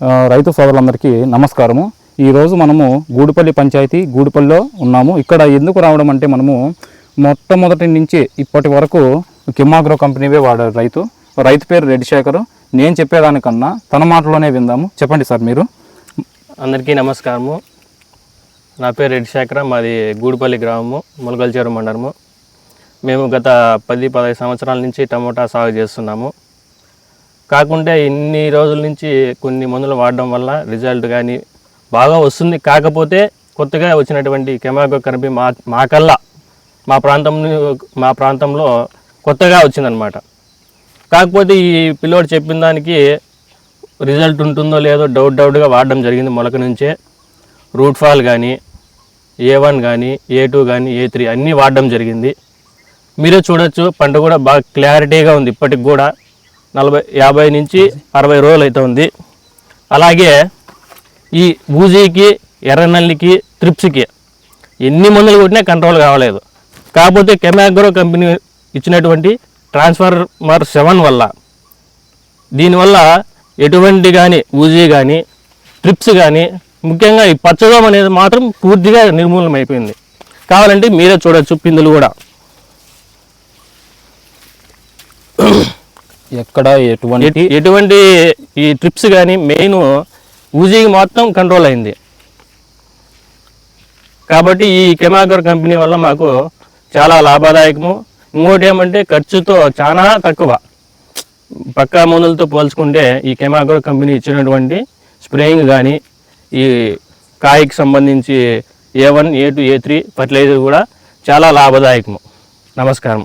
రైతు సోదరులందరికీ నమస్కారము. ఈరోజు మనము గూడుపల్లి పంచాయతీ గూడుపల్లిలో ఉన్నాము. ఇక్కడ ఎందుకు రావడం అంటే మనము మొట్టమొదటి నుంచి ఇప్పటి వరకు కిమ్మాగ్రో కంపెనీవే వాడారు రైతు పేరు రెడ్డి శేఖర్. నేను చెప్పేదానికన్నా తన మాటలోనే విందాము. చెప్పండి సార్ మీరు. అందరికీ నమస్కారము. నా పేరు రెడ్డి శేఖర్, మాది గూడుపల్లి గ్రామము, ములగల్చేరు మండలము. మేము గత 10-15 సంవత్సరాల నుంచి టమోటా సాగు చేస్తున్నాము. కాకుంటే ఇన్ని రోజుల నుంచి కొన్ని మందులు వాడడం వల్ల రిజల్ట్ కానీ బాగా వస్తుంది. కాకపోతే కొత్తగా వచ్చినటువంటి కెమాగ్రో కంపెనీ మా ప్రాంతంలో కొత్తగా వచ్చిందనమాట. కాకపోతే ఈ పిల్లోడు చెప్పిన దానికి రిజల్ట్ ఉంటుందో లేదో డౌట్గా వాడడం జరిగింది. మొలక నుంచే రూట్ ఫాల్ కానీ A1 కానీ A2 కానీ A3 అన్నీ వాడడం జరిగింది. మీరే చూడొచ్చు, పంట కూడా బాగా క్లారిటీగా ఉంది. ఇప్పటికి కూడా 50 నుంచి 60 రోజులు అయితే ఉంది. అలాగే ఈ బూజీకి, ఎర్రనల్లికి, త్రిప్స్కి ఎన్ని మందులు కొట్టినా కంట్రోల్ కావలేదు. కాకపోతే కెమాగ్రో కంపెనీ ఇచ్చినటువంటి ట్రాన్స్ఫార్మర్ 7 వల్ల దీనివల్ల ఎటువంటి కానీ బూజీ కానీ ట్రిప్స్ కానీ ముఖ్యంగా ఈ పచ్చదోమ అనేది మాత్రం పూర్తిగా నిర్మూలన అయిపోయింది. కావాలంటే మీరే చూడొచ్చు, పిందులు కూడా ఎక్కడ ఎటువంటి ఈ ట్రిప్స్ కానీ మెయిన్ ఊజీకి మొత్తం కంట్రోల్ అయింది. కాబట్టి ఈ కెమాగ్రో కంపెనీ వల్ల మాకు చాలా లాభదాయకము. ఇంకోటి ఏమంటే ఖర్చుతో చాలా తక్కువ. పక్కా మందులతో పోల్చుకుంటే ఈ కెమాగ్రో కంపెనీ ఇచ్చినటువంటి స్ప్రేయింగ్ కానీ ఈ కాయకి సంబంధించి A1, A2, A3 ఫర్టిలైజర్ కూడా చాలా లాభదాయకము. నమస్కారం.